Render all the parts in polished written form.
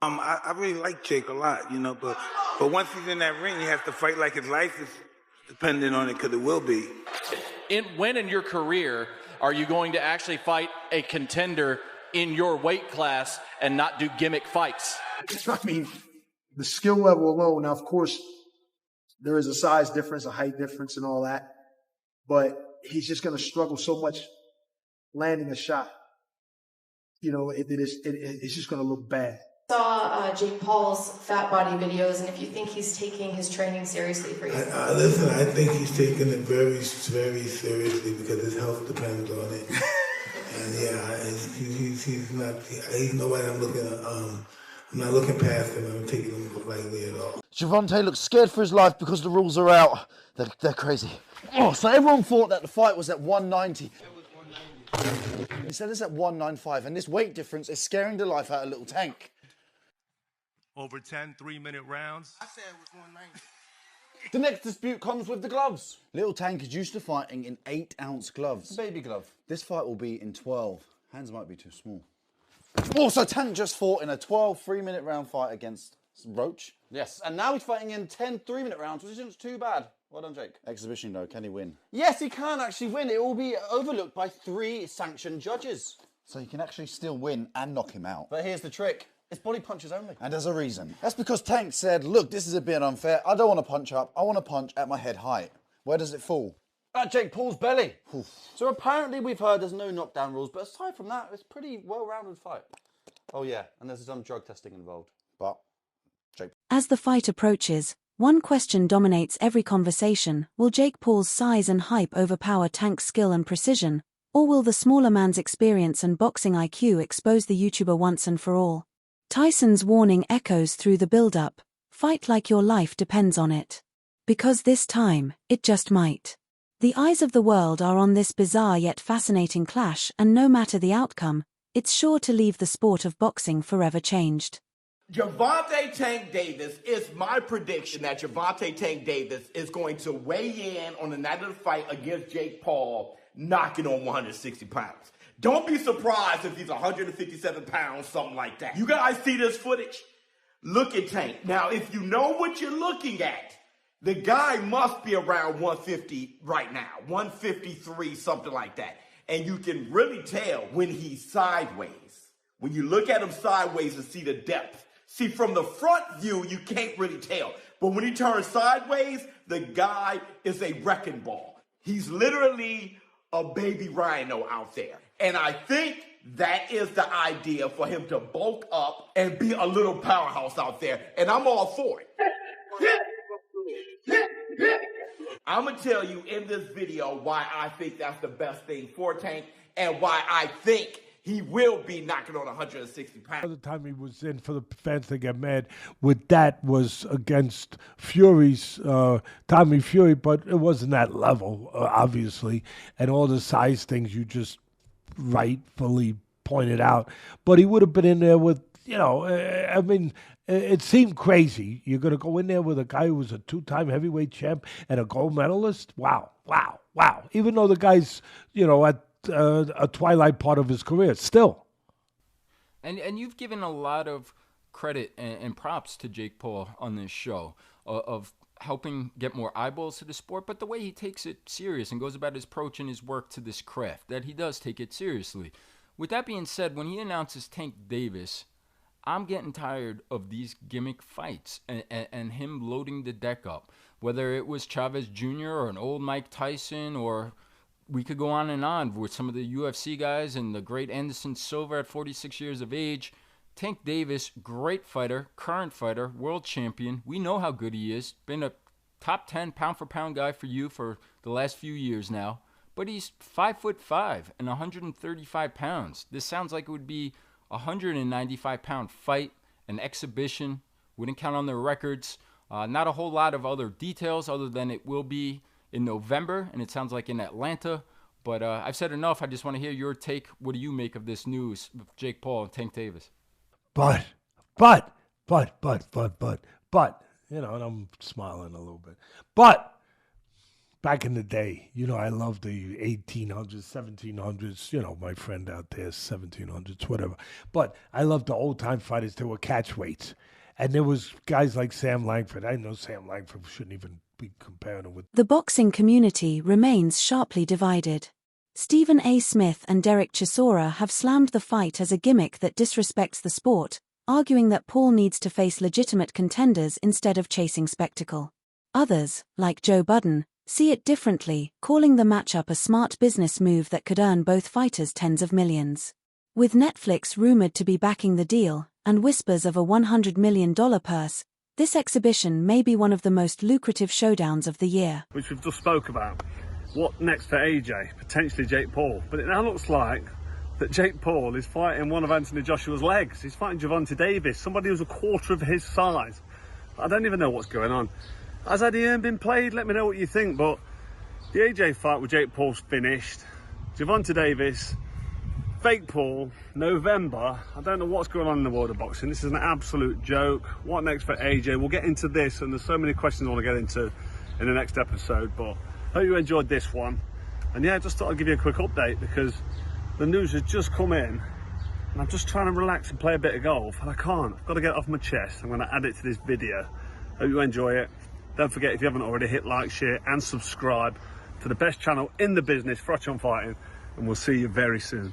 I really like Jake a lot, but once he's in that ring, he has to fight like his life is dependent on it, because it will be. When in your career are you going to actually fight a contender in your weight class and not do gimmick fights? I mean, the skill level alone, now, of course, there is a size difference, a height difference, and all that, but he's just going to struggle so much landing a shot. It's just going to look bad. Saw Jake Paul's fat body videos, and if you think he's taking his training seriously for you. Listen, I think he's taking it very, very seriously because his health depends on it. And yeah, he's nobody I'm looking at. I'm not looking past him. I'm taking him lightly at all. Gervonta looks scared for his life because the rules are out. They're crazy. Oh, so everyone thought that the fight was at 190. He said it's at 195, and this weight difference is scaring the life out of Little Tank. Over 10 3-minute rounds. I said it was 190. The next dispute comes with the gloves. Little Tank is used to fighting in 8-ounce gloves. Baby glove. This fight will be in 12. Hands might be too small. Also, Tank just fought in a 12 3-minute round fight against Roach. Yes, and now he's fighting in 10 3-minute rounds, which isn't too bad. Well done, Jake. Exhibition though, can he win? Yes, he can actually win. It will be overlooked by 3 sanctioned judges. So he can actually still win and knock him out. But here's the trick. It's body punches only. And there's a reason. That's because Tank said, look, this is a bit unfair. I don't want to punch up. I want to punch at my head height. Where does it fall? At Jake Paul's belly. Oof. So apparently we've heard there's no knockdown rules, but aside from that, it's a pretty well-rounded fight. Oh yeah, and there's some drug testing involved. But Jake... As the fight approaches, one question dominates every conversation. Will Jake Paul's size and hype overpower Tank's skill and precision? Or will the smaller man's experience and boxing IQ expose the YouTuber once and for all? Tyson's warning echoes through the build-up. Fight like your life depends on it. Because this time, it just might. The eyes of the world are on this bizarre yet fascinating clash, and no matter the outcome, it's sure to leave the sport of boxing forever changed. Gervonta Tank Davis, is my prediction that Gervonta Tank Davis is going to weigh in on the night of the fight against Jake Paul, knocking on 160 pounds. Don't be surprised if he's 157 pounds, something like that. You guys see this footage? Look at Tank. Now, if you know what you're looking at, the guy must be around 150 right now, 153, something like that. And you can really tell when he's sideways. When you look at him sideways and see the depth. See, from the front view, you can't really tell. But when he turns sideways, the guy is a wrecking ball. He's literally a baby rhino out there. And I think that is the idea for him to bulk up and be a little powerhouse out there. And I'm all for it. I'm going to tell you in this video why I think that's the best thing for Tank and why I think he will be knocking on 160 pounds. The time he was in, for the fans to get mad with that, was against Fury's, Tommy Fury, but it wasn't that level, obviously, and all the size things you just rightfully pointed out. But he would have been in there with, it seemed crazy. You're going to go in there with a guy who was a 2-time heavyweight champ and a gold medalist? Wow. Even though the guy's, at a twilight part of his career, still. And you've given a lot of credit and props to Jake Paul on this show of helping get more eyeballs to the sport, but the way he takes it serious and goes about his approach and his work to this craft, that he does take it seriously. With that being said, when he announces Tank Davis, I'm getting tired of these gimmick fights and him loading the deck up. Whether it was Chavez Jr. or an old Mike Tyson, or we could go on and on with some of the UFC guys and the great Anderson Silva at 46 years of age. Tank Davis, great fighter, current fighter, world champion. We know how good he is. Been a top 10 pound-for-pound guy for you for the last few years now. But he's 5'5" and 135 pounds. This sounds like it would be a 195-pound fight, an exhibition. Wouldn't count on their records. Not a whole lot of other details other than it will be in November, and it sounds like in Atlanta. But I've said enough. I just want to hear your take. What do you make of this news with Jake Paul and Tank Davis? But, and I'm smiling a little bit. But back in the day, you know, I love the 1800s, 1700s, you know, my friend out there, 1700s, whatever. But I love the old-time fighters that were catch weights. And there was guys like Sam Langford. I know Sam Langford shouldn't even be comparing him with. The boxing community remains sharply divided. Stephen A. Smith and Derek Chisora have slammed the fight as a gimmick that disrespects the sport, arguing that Paul needs to face legitimate contenders instead of chasing spectacle. Others, like Joe Budden, see it differently, calling the matchup a smart business move that could earn both fighters tens of millions. With Netflix rumored to be backing the deal, and whispers of a $100 million purse, this exhibition may be one of the most lucrative showdowns of the year. Which we've just spoke about. What next for AJ? Potentially Jake Paul. But it now looks like that Jake Paul is fighting one of Anthony Joshua's legs. He's fighting Gervonta Davis, somebody who's a quarter of his size. I don't even know what's going on. Has Eddie Hearn been played? Let me know what you think. But the AJ fight with Jake Paul's finished. Gervonta Davis, fake Paul, November. I don't know what's going on in the world of boxing. This is an absolute joke. What next for AJ? We'll get into this, and there's so many questions I want to get into in the next episode. But hope you enjoyed this one. And yeah, just thought I'd give you a quick update because the news has just come in and I'm just trying to relax and play a bit of golf and I can't. I've got to get it off my chest. I'm going to add it to this video. Hope you enjoy it. Don't forget, if you haven't already, hit like, share and subscribe to the best channel in the business, Froch on Fighting, and we'll see you very soon.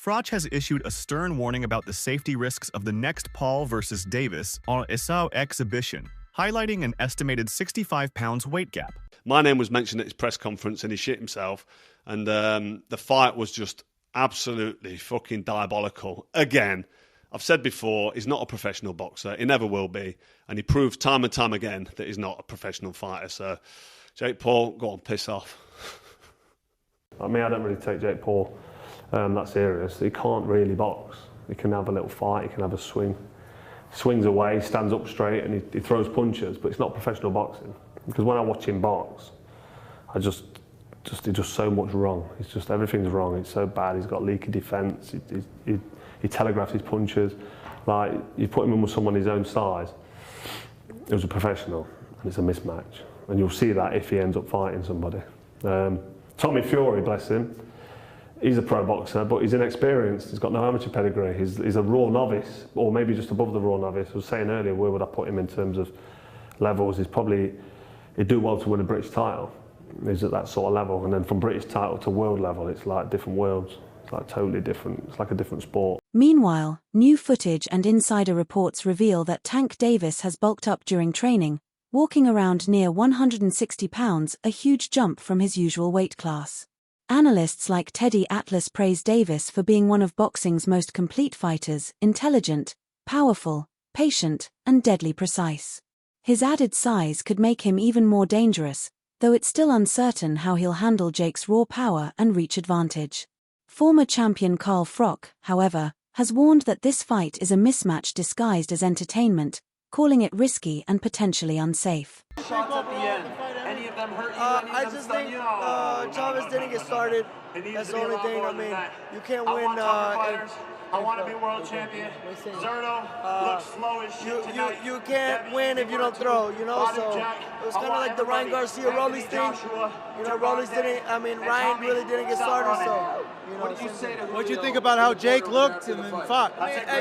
Froch has issued a stern warning about the safety risks of the next Paul versus Davis on Issau exhibition, highlighting an estimated 65 pounds weight gap. My name was mentioned at his press conference and he shit himself. And the fight was just absolutely fucking diabolical. Again, I've said before, he's not a professional boxer. He never will be. And he proves time and time again that he's not a professional fighter. So, Jake Paul, go on, piss off. I mean, I don't really take Jake Paul that serious. He can't really box. He can have a little fight, he can have a swing. Swings away, stands up straight and he throws punches, but it's not professional boxing. Because when I watch him box, he's just so much wrong. It's just everything's wrong. It's so bad. He's got leaky defence. He telegraphs his punches. Like you put him in with someone his own size. It was a professional, and it's a mismatch. And you'll see that if he ends up fighting somebody. Tommy Fury, bless him. He's a pro boxer, but he's inexperienced. He's got no amateur pedigree. He's a raw novice, or maybe just above the raw novice. I was saying earlier, where would I put him in terms of levels? He'd do well to win a British title. He's at that sort of level. And then from British title to world level, it's like different worlds. It's like totally different. It's like a different sport. Meanwhile, new footage and insider reports reveal that Tank Davis has bulked up during training, walking around near 160 pounds, a huge jump from his usual weight class. Analysts like Teddy Atlas praise Davis for being one of boxing's most complete fighters, intelligent, powerful, patient, and deadly precise. His added size could make him even more dangerous, though it's still uncertain how he'll handle Jake's raw power and reach advantage. Former champion Carl Froch, however, has warned that this fight is a mismatch disguised as entertainment, calling it risky and potentially unsafe. Shots at the end. Any of them hurt you? I just think Chavez didn't get started. That's the only thing. I mean, you can't win. I want to be world champion. Zerto looks slow as shit. You can't win if you don't throw, you know? So it was kind of like the Ryan Garcia Rollies thing. You know, Rollies didn't, I mean, Ryan really didn't get started, so, you know. What do you think about how Jake looked and fought?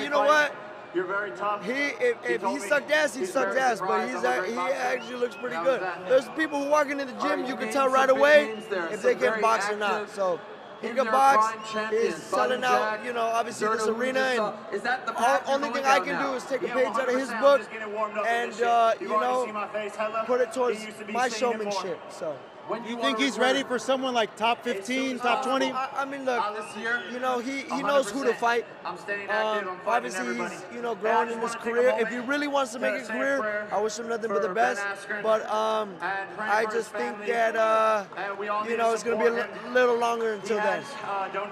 You know what? You're very tough. If he sucked ass, he sucked ass, but he actually looks pretty good. There's people who walk into the gym, you can tell right away if they can box or not. So he can box, he's selling out, you know, obviously this arena, and the only thing I can do is take a page out of his book and, you know, put it towards my showmanship, so. You think he's ready for someone like top 15, top 20? I mean, look, you know, he knows who to fight. Obviously, he's, you know, growing in his career. If he really wants to make a career, I wish him nothing but the best. But I just think that, you know, it's going to be a little longer until then.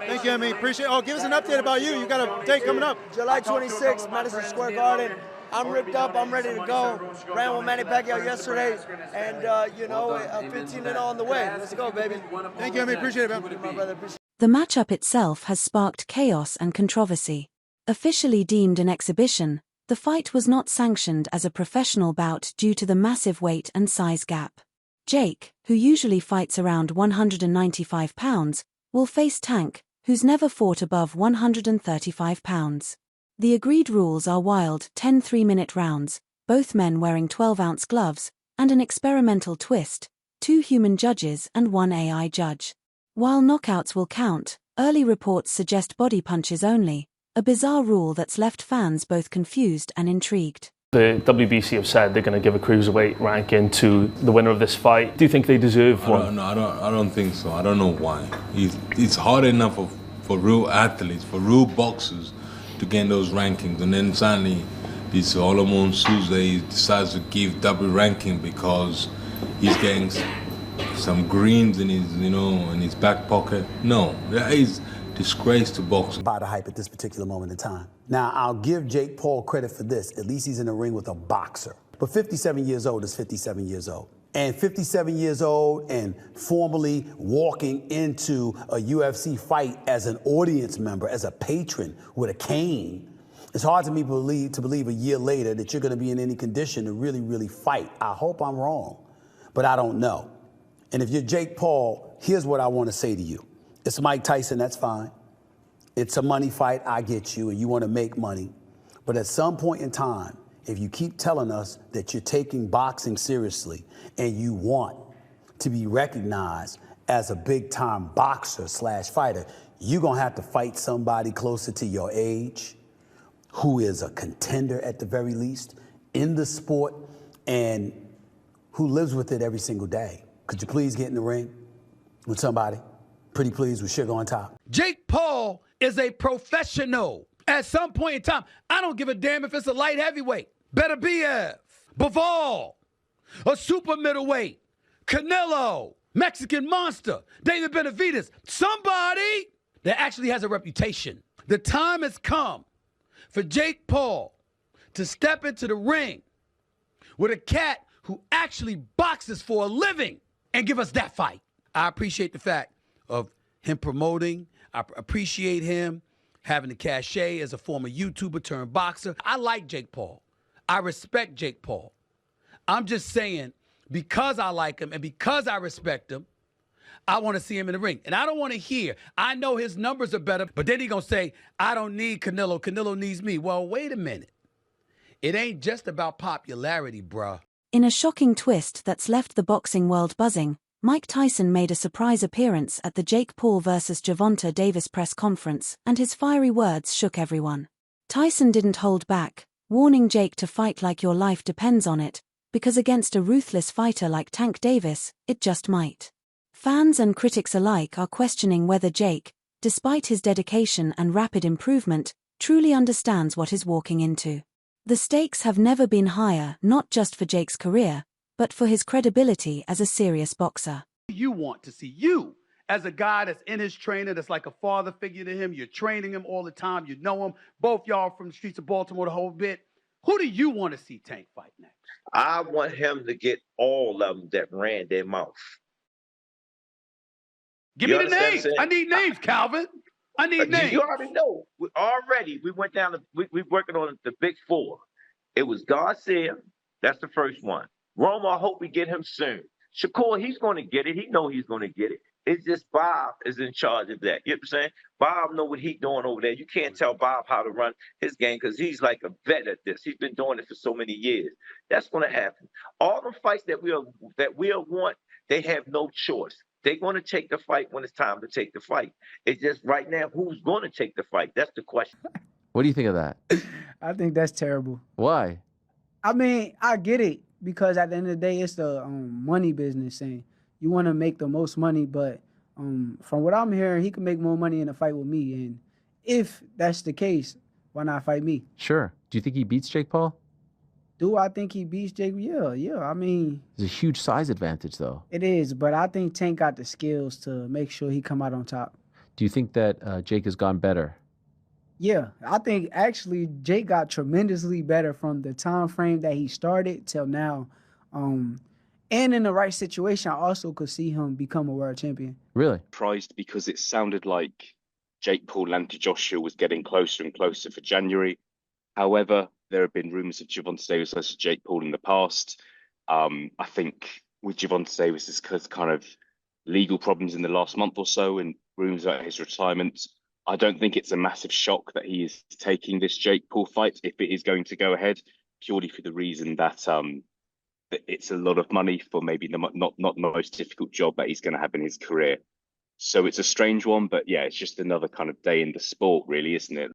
Thank you, I mean, appreciate it. Oh, give us an update about you. You got a date coming up. July 26th, Madison Square Garden. I'm ripped up, I'm ready to go. Ran with Manny Pacquiao yesterday, and, you know, 15-0 on the way. Let's go, baby. Thank you, I appreciate it, man. My brother, appreciate it. The matchup itself has sparked chaos and controversy. Officially deemed an exhibition, the fight was not sanctioned as a professional bout due to the massive weight and size gap. Jake, who usually fights around 195 pounds, will face Tank, who's never fought above 135 pounds. The agreed rules are wild 10 3-minute rounds, both men wearing 12-ounce gloves, and an experimental twist, 2 human judges and 1 AI judge. While knockouts will count, early reports suggest body punches only, a bizarre rule that's left fans both confused and intrigued. The WBC have said they're going to give a cruiserweight ranking to the winner of this fight. Do you think they deserve one? No, I don't think so. I don't know why. It's hard enough for real athletes, for real boxers, to gain those rankings, and then suddenly this Solomon Souza decides to give double ranking because he's getting some greens in his, in his back pocket. No, that is disgrace to boxing. By the hype at this particular moment in time. Now, I'll give Jake Paul credit for this. At least he's in the ring with a boxer. But 57 years old is 57 years old. And 57 years old and formally walking into a UFC fight as an audience member, as a patron with a cane, it's hard to me believe a year later that you're going to be in any condition to really, really fight. I hope I'm wrong, but I don't know. And if you're Jake Paul, here's what I want to say to you. It's Mike Tyson, that's fine. It's a money fight, I get you, and you want to make money. But at some point in time, if you keep telling us that you're taking boxing seriously and you want to be recognized as a big-time boxer / fighter, you're going to have to fight somebody closer to your age, who is a contender at the very least in the sport and who lives with it every single day. Could you please get in the ring with somebody? Pretty please with sugar on top. Jake Paul is a professional. At some point in time, I don't give a damn if it's a light heavyweight. Beterbiev, Bivol, a super middleweight, Canelo, Mexican Monster, David Benavidez, somebody that actually has a reputation. The time has come for Jake Paul to step into the ring with a cat who actually boxes for a living and give us that fight. I appreciate the fact of him promoting. I appreciate him having the cachet as a former YouTuber turned boxer. I like Jake Paul. I respect Jake Paul. I'm just saying, because I like him and because I respect him, I want to see him in the ring. And I don't want to hear, I know his numbers are better, but then he's going to say, I don't need Canelo. Canelo needs me. Well, wait a minute. It ain't just about popularity, bruh. In a shocking twist that's left the boxing world buzzing, Mike Tyson made a surprise appearance at the Jake Paul vs. Gervonta Davis press conference, and his fiery words shook everyone. Tyson didn't hold back, warning Jake to fight like your life depends on it, because against a ruthless fighter like Tank Davis, it just might. Fans and critics alike are questioning whether Jake, despite his dedication and rapid improvement, truly understands what he's walking into. The stakes have never been higher, not just for Jake's career, but for his credibility as a serious boxer. You want to see you as a guy that's in his trainer, that's like a father figure to him. You're training him all the time. You know him. Both y'all from the streets of Baltimore the whole bit. Who do you want to see Tank fight next? I want him to get all of them that ran their mouth. Give me the names. I need names, Calvin. I need names. You already know. We went down to, we're working on the big four. It was Garcia. That's the first one. Roma, I hope we get him soon. Shakur, he's going to get it. He know he's going to get it. It's just Bob is in charge of that. You know what I'm saying? Bob know what he's doing over there. You can't tell Bob how to run his game because he's like a vet at this. He's been doing it for so many years. That's going to happen. All the fights that we'll want, they have no choice. They're going to take the fight when it's time to take the fight. It's just right now, who's going to take the fight? That's the question. What do you think of that? I think that's terrible. Why? I mean, I get it because at the end of the day, it's the money business, and you want to make the most money. But from what I'm hearing, he can make more money in a fight with me. And if that's the case, why not fight me? Sure. Do you think he beats Jake Paul? Do I think he beats Jake? Yeah. I mean, there's a huge size advantage, though. It is, but I think Tank got the skills to make sure he come out on top. Do you think that Jake has gone better? Yeah, I think actually Jake got tremendously better from the time frame that he started till now. And in the right situation, I also could see him become a world champion. Really? Surprised because it sounded like Jake Paul and Joshua was getting closer and closer for January. However, there have been rumors of Gervonta Davis versus Jake Paul in the past. I think with Gervonta Davis's kind of legal problems in the last month or so and rumours about his retirement, I don't think it's a massive shock that he is taking this Jake Paul fight if it is going to go ahead, purely for the reason that that it's a lot of money for maybe not the most difficult job that he's going to have in his career. So it's a strange one, but yeah, it's just another kind of day in the sport, really, isn't it?